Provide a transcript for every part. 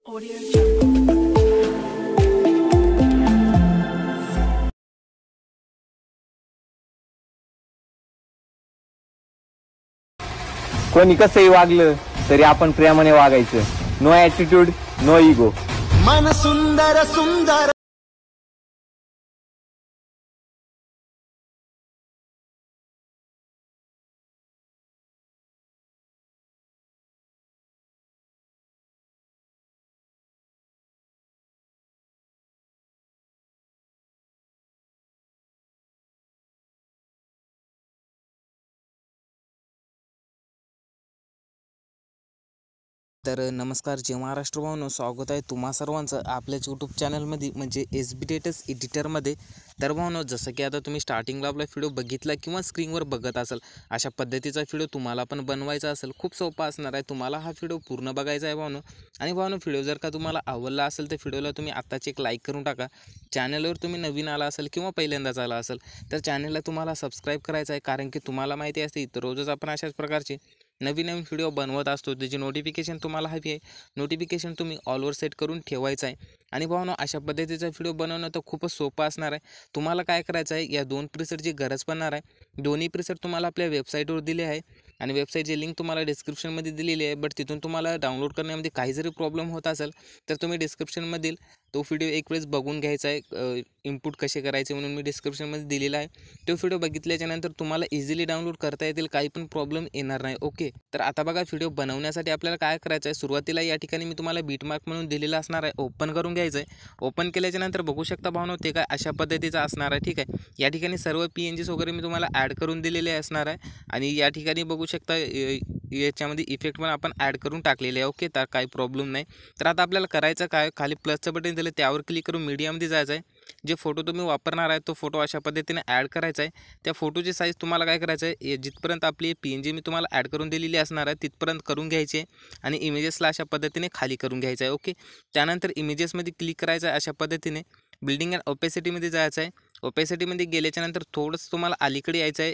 Audio Jungle. कोणी कसंही वागलं तरी आपण प्रेमाने वागायचं. No attitude, no ego. मन सुंदर सुंदर तर नमस्कार जय महाराष्ट्र भावनो, स्वागत आहे तुम्हा सर्वांचं आपल्याच यूट्यूब चॅनलमध्ये म्हणजे SB टेटस एडिटरमध्ये. तर भावनो, जसं की आता तुम्ही स्टार्टिंगला आपला व्हिडिओ बघितला किंवा स्क्रीनवर बघत असाल, अशा पद्धतीचा व्हिडिओ तुम्हाला पण बनवायचा असेल, खूप सोपा असणार आहे. तुम्हाला हा व्हिडिओ पूर्ण बघायचा आहे भावनो. आणि भावनो, व्हिडिओ जर का तुम्हाला आवडला असेल तर व्हिडिओला तुम्ही आत्ताच एक लाईक करून टाका. चॅनलवर तुम्ही नवीन आला असेल किंवा पहिल्यांदाच आला असेल तर चॅनलला तुम्हाला सबस्क्राईब करायचं आहे, कारण की तुम्हाला माहिती असते तर रोजच आपण अशाच प्रकारचे नवीन नवीन व्हिडिओ बनवत असतो. त्याची नोटिफिकेशन तुम्हाला हवी आहे. नोटिफिकेशन तुम्ही ऑलवर सेट करून ठेवायचं आहे. आणि भावनो, अशा पद्धतीचा व्हिडिओ बनवणं तर खूपच सोपं असणार आहे. तुम्हाला काय करायचं आहे, या दोन प्रीसेटची गरज पडणार आहे. दोन्ही प्रीसेट तुम्हाला आपल्या वेबसाईटवर दिले आहे आणि वेबसाईटची लिंक तुम्हाला डिस्क्रिप्शनमध्ये दिलेली आहे. बट तिथून तुम्हाला डाउनलोड करण्यामध्ये काही जरी प्रॉब्लेम होत असेल तर तुम्ही डिस्क्रिप्शनमधील तो व्हिडिओ एक वेळेस बघून घ्यायचा आहे. इनपुट कसे करायचे म्हणून मी डिस्क्रिप्शनमध्ये दिलेला आहे. तो व्हिडिओ बघितल्याच्यानंतर तुम्हाला इझिली डाउनलोड करता येतील, काही पण प्रॉब्लेम येणार नाही. ओके, तर आता बघा, व्हिडिओ बनवण्यासाठी आपल्याला काय करायचं आहे. सुरुवातीला या ठिकाणी मी तुम्हाला बीटमार्क म्हणून दिलेला असणार आहे, ओपन करून घ्यायचं आहे. ओपन केल्याच्यानंतर बघू शकता भावनो, ते काय अशा पद्धतीचं असणार आहे. ठीक आहे, या ठिकाणी सर्व PNGs वगैरे मी तुम्हाला ॲड करून दिलेले असणार आहे. आणि या ठिकाणी बघू शकता याच्यामध्ये इफेक्ट पण आपण ॲड करून टाकलेले आहे. ओके, तर काही प्रॉब्लेम नाही. तर आता आपल्याला करायचं काय, खाली प्लसचं बटन दिलं त्यावर क्लिक करून मीडियामध्ये जायचं आहे. जे फोटो तुम्ही वापरणार आहे तो फोटो अशा पद्धतीने ॲड करायचा आहे. त्या फोटोची साईज तुम्हाला काय करायचं आहे, जिथपर्यंत आपली PNG मी तुम्हाला ॲड करून दिलेली असणार आहे तिथपर्यंत करून घ्यायची आहे आणि इमेजेसला अशा पद्धतीने खाली करून घ्यायचं आहे. ओके, त्यानंतर इमेजेसमध्ये क्लिक करायचं आहे. अशा पद्धतीने बिल्डिंग अँड ओपेसिटीमध्ये जायचं आहे. ओपेसिटीमध्ये गेल्याच्यानंतर थोडंसं तुम्हाला अलीकडे यायचं आहे,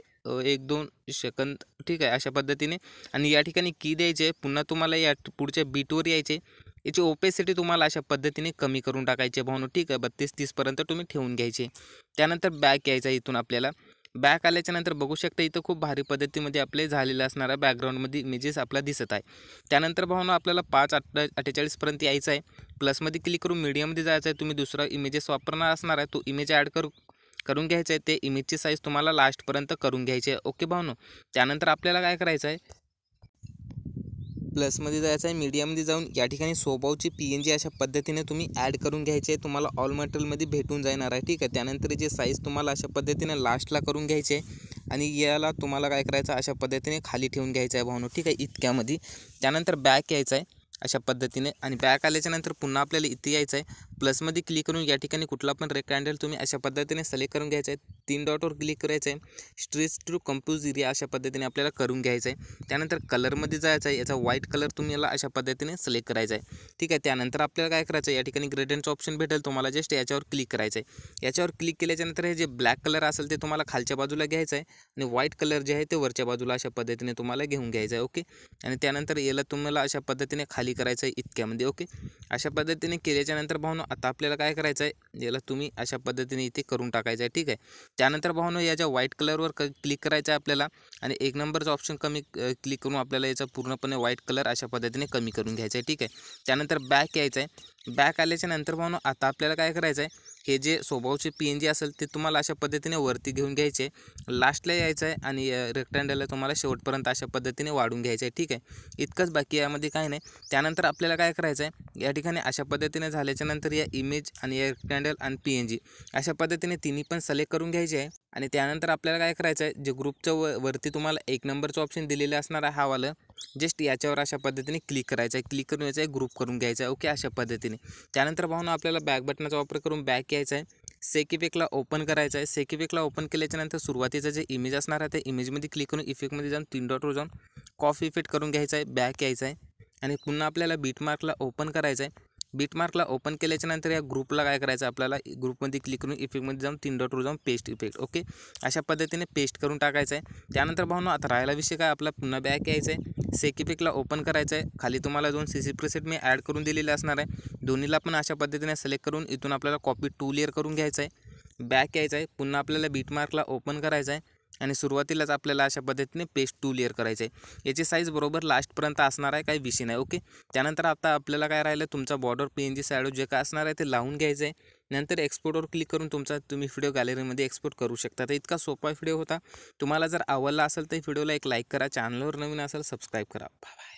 1-2 सेकंद. ठीक आहे, अशा पद्धतीने. आणि या ठिकाणी की द्यायची आहे. पुन्हा तुम्हाला या पुढच्या बीटवर यायचे. याची ओपेसिटी तुम्हाला अशा पद्धतीने कमी करून टाकायची आहे भावनो. ठीक आहे, 32-30 पर्यंत तुम्ही ठेवून घ्यायचे. त्यानंतर बॅक यायचं आहे. इथून आपल्याला बॅक आल्याच्यानंतर बघू शकता इथं खूप भारी पद्धतीमध्ये आपले झालेलं असणारा बॅकग्राऊंडमध्ये इमेजेस आपला दिसत आहे. त्यानंतर भावनो, आपल्याला 5:48 पर्यंत यायचं आहे. प्लसमध्ये क्लिक करून मीडियामध्ये जायचं आहे. तुम्ही दुसरा इमेजेस वापरणार असणार आहे तो इमेज ॲड करून घ्यायचं आहे. ते इमेजची साईज तुम्हाला लास्टपर्यंत करून घ्यायची आहे. ओके भावनो, त्यानंतर आपल्याला काय करायचं आहे, प्लसमध्ये जायचं आहे. मीडियामध्ये जाऊन या ठिकाणी स्वभावची PNG अशा पद्धतीने तुम्ही ॲड करून घ्यायची आहे. तुम्हाला ऑल मटेरियलमध्ये भेटून जाणार आहे. ठीक आहे, त्यानंतर जे साईज तुम्हाला अशा पद्धतीने लास्टला करून घ्यायची आहे आणि याला तुम्हाला काय करायचं, अशा पद्धतीने खाली ठेवून घ्यायचं आहे भावनो. ठीक आहे, इतक्यामध्ये. त्यानंतर बॅक यायचं आहे अशा पद्धतीने. आणि बॅक आल्याच्यानंतर पुन्हा आपल्याला इथे यायचं आहे. प्लसमध्ये क्लिक करून या ठिकाणी कुठला पण रेक्टँगल तुम्ही अशा पद्धतीने सिलेक्ट करून घ्यायचं आहे. 3 डॉटवर क्लिक करायचं आहे. स्ट्रेच टू कंपोज एरिया अशा पद्धतीने आपल्याला करून घ्यायचं आहे. त्यानंतर कलरमध्ये जायचं आहे. याचा व्हाईट कलर तुम्ही याला अशा पद्धतीने सिलेक्ट करायचा आहे. ठीक आहे, त्यानंतर आपल्याला काय करायचं आहे, या ठिकाणी ग्रेडियंटचं ऑप्शन भेटेल तुम्हाला, जस्ट याच्यावर क्लिक करायचं आहे. याच्यावर क्लिक केल्याच्यानंतर हे जे ब्लॅक कलर असेल ते तुम्हाला खालच्या बाजूला घ्यायचं आहे आणि व्हाईट कलर जे आहे ते वरच्या बाजूला अशा पद्धतीने तुम्हाला घेऊन घ्यायचं आहे. ओके, आणि त्यानंतर याला तुम्हाला अशा पद्धतीने खाली करायचं आहे इतक्यामध्ये. ओके, अशा पद्धतीने केल्याच्यानंतर भावनो, आता आपल्याला काय करायचं आहे, याला तुम्ही अशा पद्धतीने इथे करून टाकायचं आहे. ठीक आहे, त्यानंतर भावनो, याच्या व्हाईट कलरवर क्लिक करायचं आहे आपल्याला आणि 1 नंबरचा ऑप्शन क्लिक करून आपल्याला याचा पूर्णपणे व्हाईट कलर अशा पद्धतीने कमी करून घ्यायचा आहे. ठीक आहे, त्यानंतर बॅक यायचं आहे. बॅक आल्याच्या नंतर भावनो, आता आपल्याला काय करायचं आहे, हे जे स्वभावचे PNG असेल ते तुम्हाला अशा पद्धतीने वरती घेऊन घ्यायचे, लास्टला यायचं आहे आणि रेक्टँगलला तुम्हाला शेवटपर्यंत अशा पद्धतीने वाढून घ्यायचं आहे. ठीक आहे, इतकंच बाकी, यामध्ये काय नाही. त्यानंतर आपल्याला काय करायचं आहे, या ठिकाणी अशा पद्धतीने झाल्याच्या नंतर या इमेज आणि या रेक्टँगल आणि PNG अशा पद्धतीने तिन्ही पण सिलेक्ट करून घ्यायचे आहे. आणि त्यानंतर आपल्याला काय करायचं आहे, जे ग्रुपच्या वरती तुम्हाला 1 नंबरचं ऑप्शन दिलेलं असणार आहे हावालं, जस्ट याच्यावर अशा पद्धतीने क्लिक करायचं आहे. क्लिक करून यायचं आहे, ग्रुप करून घ्यायचं आहे. ओके, अशा पद्धतीने. त्यानंतर भावना, आपल्याला बॅक बटनाचा वापर करून बॅक यायचं आहे. सेक इफेक्टला ओपन करायचं आहे. सेक इफेक्टला ओपन केल्याच्यानंतर सुरुवातीचं जे इमेज असणार आहे त्या इमेजमध्ये क्लिक करून इफेक्टमध्ये जाऊन 3 डॉटवर जाऊन कॉफी इफेक्ट करून घ्यायचं आहे. बॅक यायचं आहे आणि पुन्हा आपल्याला बीटमार्कला ओपन करायचं आहे. बीटमार्कला ओपन केल्याच्या नंतर या ग्रुपला काय करायचं आपल्याला ग्रुपमध्ये क्लिक करून इफेक्टमध्ये जाऊन 3 डॉटवर जाऊन पेस्ट इफेक्ट. ओके, अशा पद्धतीने पेस्ट करून टाकायचं आहे. त्यानंतर भावनो आता राहिला विषय काय आपला पुन्हा बॅक यायचं आहे. सेक इफेक्टला ओपन करायचं आहे. खाली तुम्हाला 2 CC प्रीसेट मी ॲड करून दिलेले असणार आहे. दोन्हीला पण अशा पद्धतीने सिलेक्ट करून इथून आपल्याला कॉपी टू लेअर करून घ्यायचं आहे. बॅक यायचं आहे. पुन्हा आपल्याला बीटमार्कला ओपन करायचं आहे आणि सुरुवातीलाच आपल्याला अशा पद्धतीने पेस्ट टू लेअर करायचं आहे. याची साईज बरोबर लास्टपर्यंत असणार आहे, काही विषय नाही. ओके, त्यानंतर आता आपल्याला काय राहिलं तुमचा बॉर्डर PNG शॅडो जे काय असणार आहे ते लावून घ्यायचं आहे. नंतर एक्सपोर्टवर क्लिक करून तुम्ही व्हिडिओ गॅलरीमध्ये एक्सपोर्ट करू शकता. तर इतका सोपा व्हिडिओ होता. तुम्हाला जर आवडला असेल तर व्हिडिओला एक लाईक करा. चॅनलवर नवीन असेल सबस्क्राईब करा. बाय.